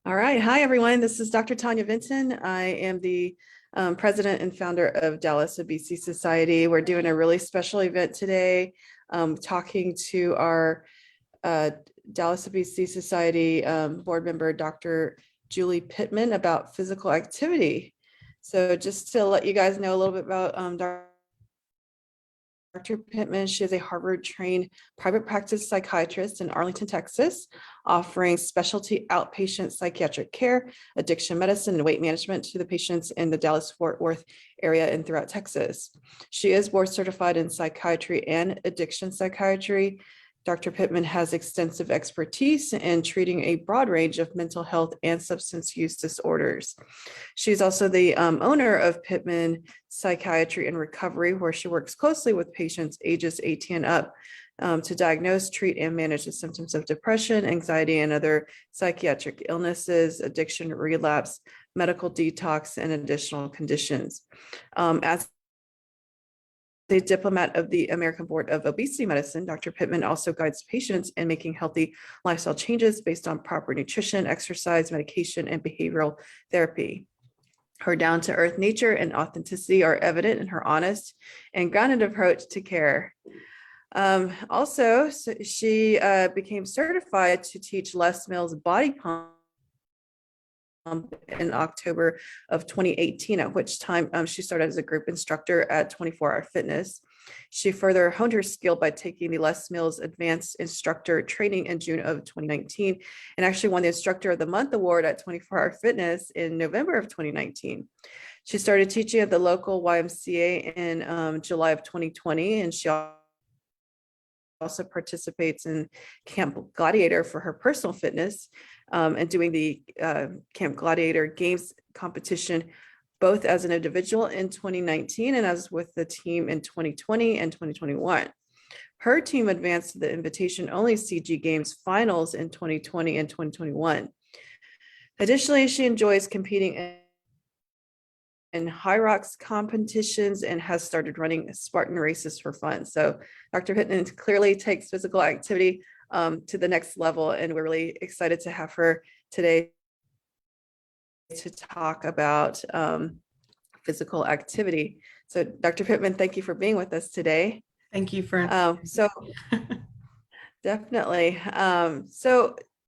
All right. Hi, everyone. This is Dr. Tanya Vinton. I am the president and founder of Dallas Obesity Society. We're doing a really special event today, talking to our uh, Dallas Obesity Society board member, Dr. Julie Pittman, about physical activity. So just to let you guys know a little bit about Dr. Pittman. She is a Harvard-trained private practice psychiatrist in Arlington, Texas, offering specialty outpatient psychiatric care, addiction medicine, and weight management to the patients in the Dallas-Fort Worth area and throughout Texas. She is board certified in psychiatry and addiction psychiatry. Dr. Pittman has extensive expertise in treating a broad range of mental health and substance use disorders. She's also the owner of Pittman Psychiatry and Recovery, where she works closely with patients ages 18 up to diagnose, treat, and manage the symptoms of depression, anxiety, and other psychiatric illnesses, addiction, relapse, medical detox, and additional conditions. As the diplomat of the American Board of Obesity Medicine, Dr. Pittman also guides patients in making healthy lifestyle changes based on proper nutrition, exercise, medication, and behavioral therapy. Her down-to-earth nature and authenticity are evident in her honest and grounded approach to care. She became certified to teach Les Mills body pump in October of 2018, at which time she started as a group instructor at 24 Hour Fitness. She further honed her skill by taking the Les Mills Advanced Instructor Training in June of 2019, and actually won the Instructor of the Month award at 24 Hour Fitness in November of 2019. She started teaching at the local YMCA in July of 2020, and she also participates in Camp Gladiator for her personal fitness, and doing the Camp Gladiator Games competition, both as an individual in 2019 and as with the team in 2020 and 2021. Her team advanced to the invitation-only CG Games finals in 2020 and 2021. Additionally, she enjoys competing in high rocks competitions and has started running Spartan races for fun. So Dr. Pittman clearly takes physical activity to the next level, and we're really excited to have her today to talk about physical activity. So Dr. Pittman, thank you for being with us today. Thank you for definitely.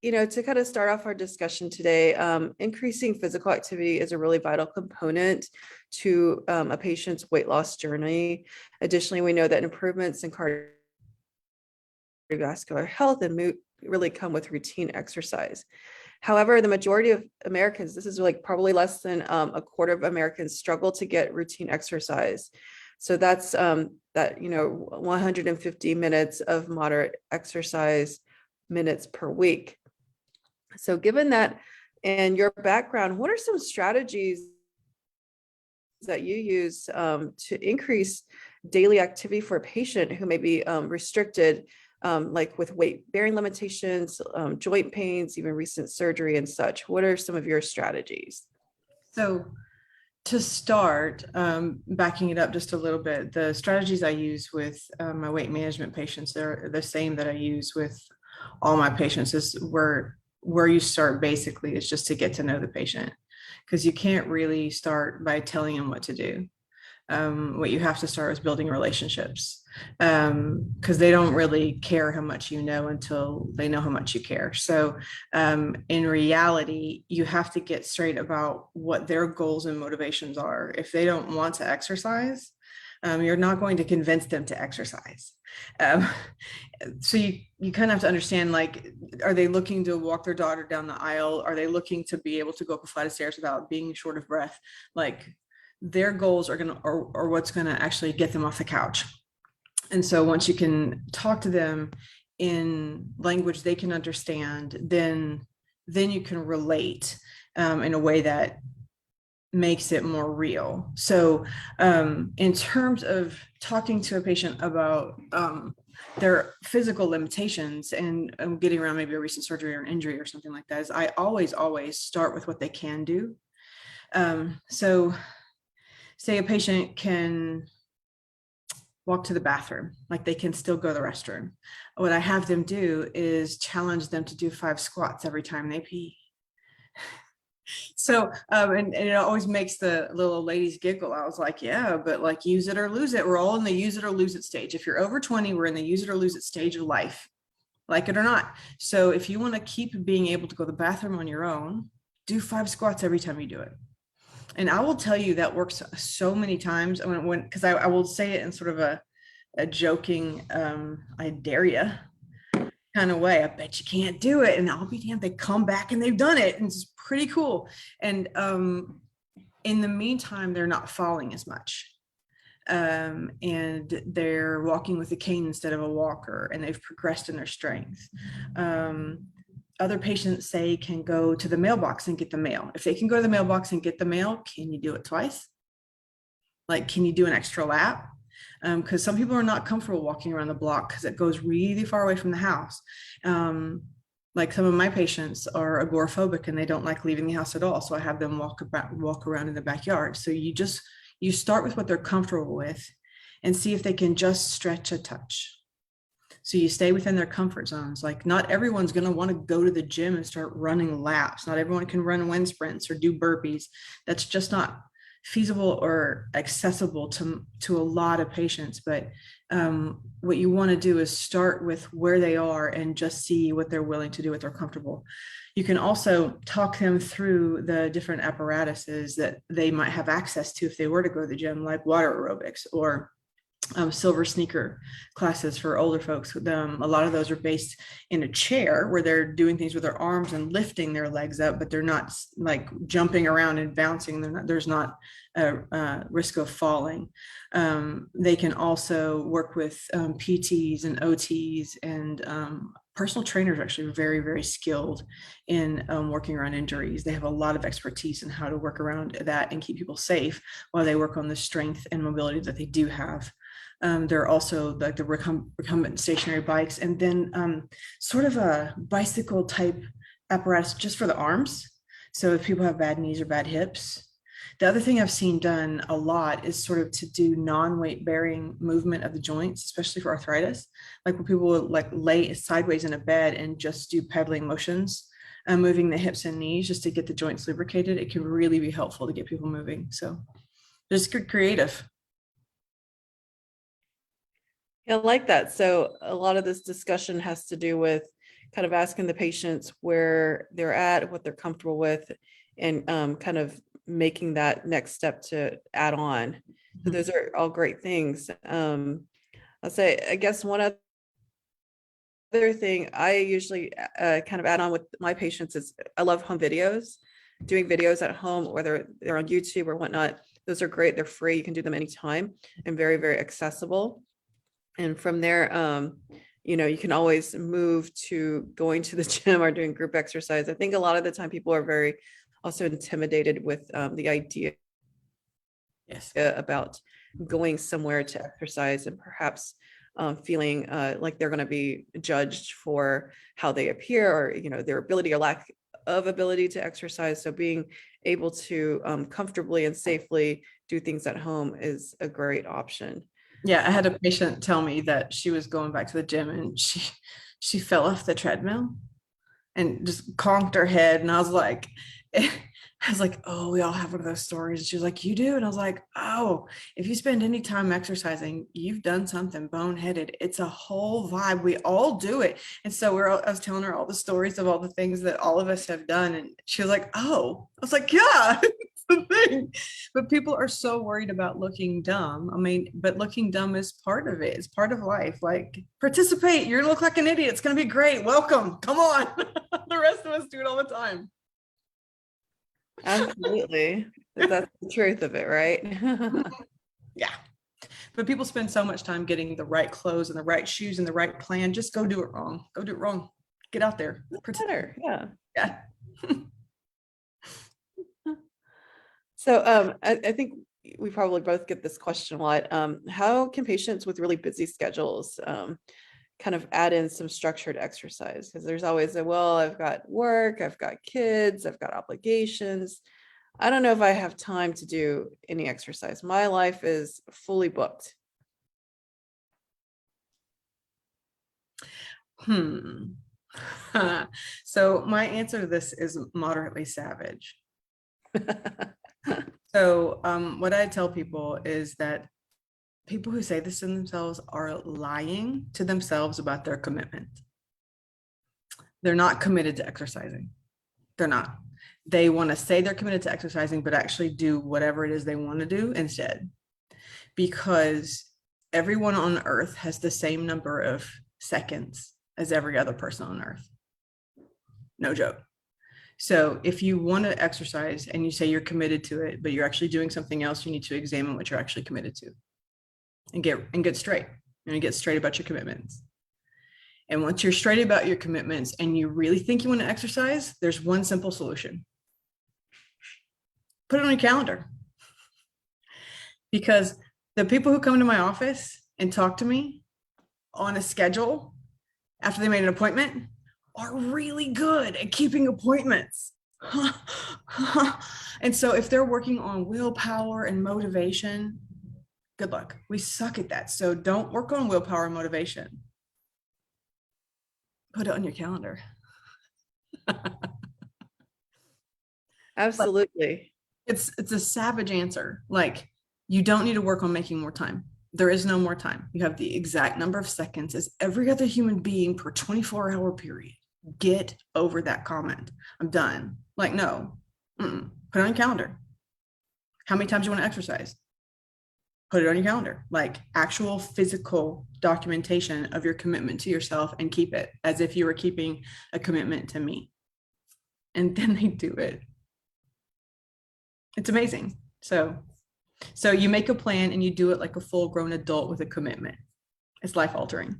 To kind of start off our discussion today, increasing physical activity is a really vital component to a patient's weight loss journey. Additionally, we know that improvements in cardiovascular health and mood really come with routine exercise. However, the majority of Americans, this is like probably less than a quarter of Americans, struggle to get routine exercise. So that's 150 minutes of moderate exercise minutes per week. So given that and your background, what are some strategies that you use to increase daily activity for a patient who may be restricted, like with weight-bearing limitations, joint pains, even recent surgery and such? What are some of your strategies? So to start, backing it up just a little bit, the strategies I use with my weight management patients are the same that I use with all my patients. Is where you start basically is just to get to know the patient, because you can't really start by telling them what to do. What you have to start is building relationships, because they don't really care how much you know until they know how much you care. So in reality, you have to get straight about what their goals and motivations are. If they don't want to exercise, you're not going to convince them to exercise. So you kind of have to understand, like, are they looking to walk their daughter down the aisle? Are they looking to be able to go up a flight of stairs without being short of breath? Like, their goals are what's going to actually get them off the couch. And so once you can talk to them in language they can understand, then you can relate in a way that makes it more real. So in terms of talking to a patient about their physical limitations and getting around maybe a recent surgery or an injury or something like that, is I always start with what they can do. So say a patient can walk to the bathroom, like they can still go to the restroom. What I have them do is challenge them to do 5 squats every time they pee. So, and it always makes the little ladies giggle. I was like, yeah, but like use it or lose it. We're all in the use it or lose it stage. If you're over 20, we're in the use it or lose it stage of life, like it or not. So if you want to keep being able to go to the bathroom on your own, do 5 squats every time you do it. And I will tell you that works so many times. Because I will say it in sort of a joking, I dare you kind of way. I bet you can't do it. And I'll be damned, they come back and they've done it. And it's pretty cool. And in the meantime, they're not falling as much. And they're walking with a cane instead of a walker, and they've progressed in their strength. Other patients say can go to the mailbox and get the mail. If they can go to the mailbox and get the mail, can you do it twice? Like, can you do an extra lap? Because some people are not comfortable walking around the block because it goes really far away from the house. Like some of my patients are agoraphobic and they don't like leaving the house at all. So I have them walk around in the backyard. So you start with what they're comfortable with and see if they can just stretch a touch. So you stay within their comfort zones. Like not everyone's going to want to go to the gym and start running laps. Not everyone can run wind sprints or do burpees. That's just not feasible or accessible to a lot of patients. But what you want to do is start with where they are and just see what they're willing to do, what they're comfortable. You can also talk them through the different apparatuses that they might have access to if they were to go to the gym, like water aerobics or silver sneaker classes for older folks. A lot of those are based in a chair where they're doing things with their arms and lifting their legs up, but they're not like jumping around and bouncing. There's not a risk of falling. They can also work with PTs and OTs, and personal trainers are actually very, very skilled in working around injuries. They have a lot of expertise in how to work around that and keep people safe while they work on the strength and mobility that they do have. There are also like the recumbent stationary bikes, and then sort of a bicycle type apparatus just for the arms. So if people have bad knees or bad hips. The other thing I've seen done a lot is sort of to do non-weight bearing movement of the joints, especially for arthritis. Like when people will like lay sideways in a bed and just do pedaling motions, moving the hips and knees just to get the joints lubricated. It can really be helpful to get people moving. So just get creative. Yeah, I like that. So a lot of this discussion has to do with kind of asking the patients where they're at, what they're comfortable with, and kind of making that next step to add on. So those are all great things. I'll say, I guess one other thing I usually kind of add on with my patients is I love home videos, doing videos at home, whether they're on YouTube or whatnot. Those are great. They're free. You can do them anytime and very, very accessible. And from there, you can always move to going to the gym or doing group exercise. I think a lot of the time people are very also intimidated with the idea Yes. about going somewhere to exercise and perhaps feeling like they're going to be judged for how they appear or, their ability or lack of ability to exercise. So being able to comfortably and safely do things at home is a great option. Yeah, I had a patient tell me that she was going back to the gym and she fell off the treadmill and just conked her head. And I was like, oh, we all have one of those stories. And she was like, you do? And I was like, oh, if you spend any time exercising, you've done something boneheaded. It's a whole vibe. We all do it. And so I was telling her all the stories of all the things that all of us have done. And she was like, oh, I was like, yeah, it's the thing. But people are so worried about looking dumb. I mean, but looking dumb is part of it. It's part of life. Like participate. You're gonna look like an idiot. It's going to be great. Welcome. Come on. The rest of us do it all the time. Absolutely. That's the truth of it, right? Yeah. But people spend so much time getting the right clothes and the right shoes and the right plan. Just go do it wrong. Go do it wrong. Get out there. Better. Yeah. Yeah. So I think we probably both get this question a lot. How can patients with really busy schedules kind of add in some structured exercise? Because there's always I've got work, I've got kids, I've got obligations. I don't know if I have time to do any exercise. My life is fully booked. So my answer to this is moderately savage. So what I tell people is that people who say this to themselves are lying to themselves about their commitment. They're not committed to exercising. They're not. They want to say they're committed to exercising, but actually do whatever it is they want to do instead. Because everyone on earth has the same number of seconds as every other person on earth. No joke. So if you want to exercise and you say you're committed to it, but you're actually doing something else, you need to examine what you're actually committed to and get straight and get straight about your commitments. And once you're straight about your commitments and you really think you want to exercise, there's one simple solution. Put it on your calendar. Because the people who come to my office and talk to me on a schedule after they made an appointment are really good at keeping appointments. And so if they're working on willpower and motivation, good luck. We suck at that. So don't work on willpower and motivation. Put it on your calendar. Absolutely. It's a savage answer. Like, you don't need to work on making more time. There is no more time. You have the exact number of seconds as every other human being per 24-hour period. Get over that comment. I'm done. Like, no. Put it on your calendar. How many times do you want to exercise? Put it on your calendar. Like, actual physical documentation of your commitment to yourself, and keep it as if you were keeping a commitment to me. And then they do it. It's amazing. So you make a plan and you do it like a full-grown adult with a commitment. It's life-altering.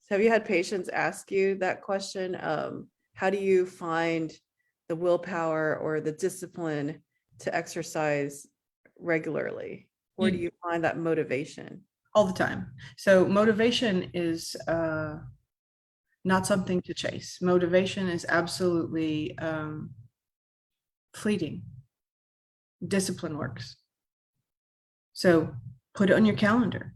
So have you had patients ask you that question? How do you find the willpower or the discipline to exercise regularly? Where do you find that motivation? All the time. So motivation is not something to chase. Motivation is absolutely fleeting. Discipline works. So put it on your calendar.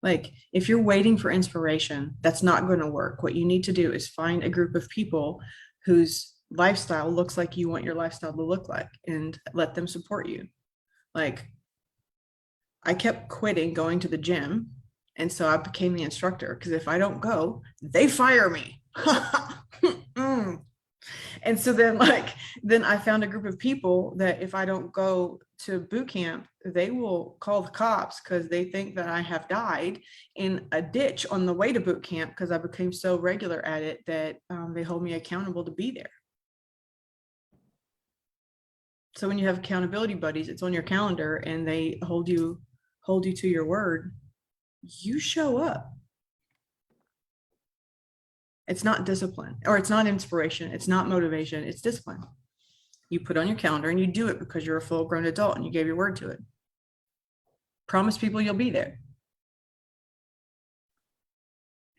Like, if you're waiting for inspiration, that's not going to work. What you need to do is find a group of people whose lifestyle looks like you want your lifestyle to look like, and let them support you. Like, I kept quitting going to the gym, and so I became the instructor, because if I don't go, they fire me. And so then I found a group of people that if I don't go to boot camp, they will call the cops because they think that I have died in a ditch on the way to boot camp, because I became so regular at it that they hold me accountable to be there. So when you have accountability buddies, it's on your calendar and they hold you to your word, you show up. It's not discipline, or it's not inspiration. It's not motivation. It's discipline. You put on your calendar and you do it because you're a full-grown adult and you gave your word to it. Promise people you'll be there.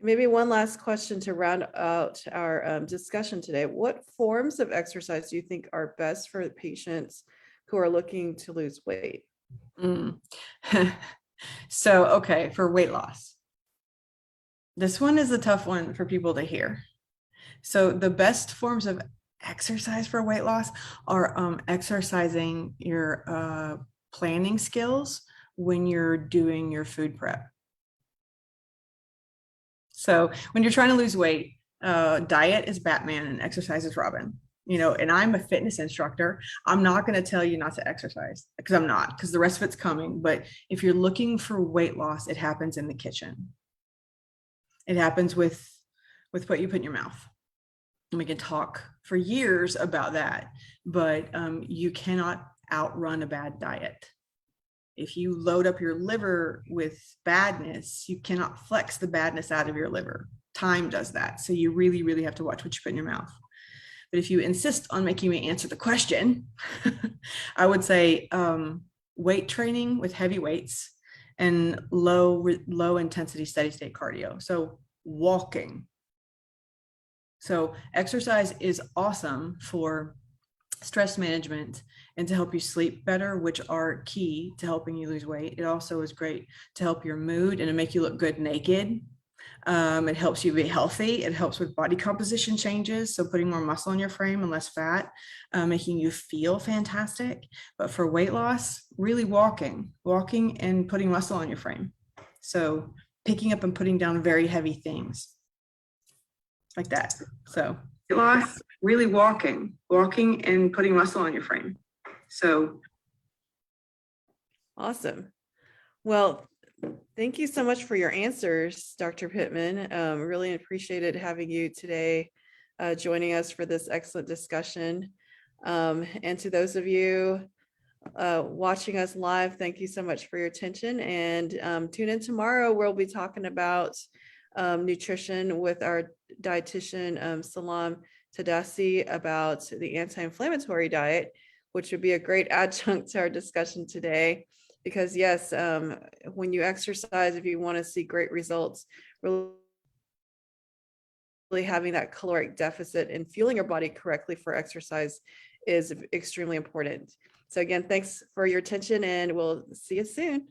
Maybe one last question to round out our discussion today. What forms of exercise do you think are best for patients who are looking to lose weight? So, okay, for weight loss. This one is a tough one for people to hear. So the best forms of exercise for weight loss are exercising your planning skills when you're doing your food prep. So when you're trying to lose weight, diet is Batman and exercise is Robin. And I'm a fitness instructor. I'm not going to tell you not to exercise, because I'm not, because the rest of it's coming. But if you're looking for weight loss, it happens in the kitchen. It happens with what you put in your mouth. And we can talk for years about that, but you cannot outrun a bad diet. If you load up your liver with badness, you cannot flex the badness out of your liver. Time does that. So you really, really have to watch what you put in your mouth. But if you insist on making me answer the question, I would say weight training with heavy weights and low intensity steady state cardio. So walking. So exercise is awesome for stress management and to help you sleep better, which are key to helping you lose weight. It also is great to help your mood and to make you look good naked. It helps you be healthy. It helps with body composition changes. So putting more muscle in your frame and less fat, making you feel fantastic. But for weight loss, really walking and putting muscle on your frame. So picking up and putting down very heavy things like that. So weight loss, really walking and putting muscle on your frame. So Awesome. Well, thank you so much for your answers, Dr. Pittman. Really appreciated having you today, joining us for this excellent discussion. And to those of you watching us live, thank you so much for your attention, and tune in tomorrow. We'll be talking about nutrition with our dietitian, Salam Tadasi, about the anti-inflammatory diet, which would be a great adjunct to our discussion today. Because yes, when you exercise, if you want to see great results, really having that caloric deficit and fueling your body correctly for exercise is extremely important. So again, thanks for your attention, and we'll see you soon.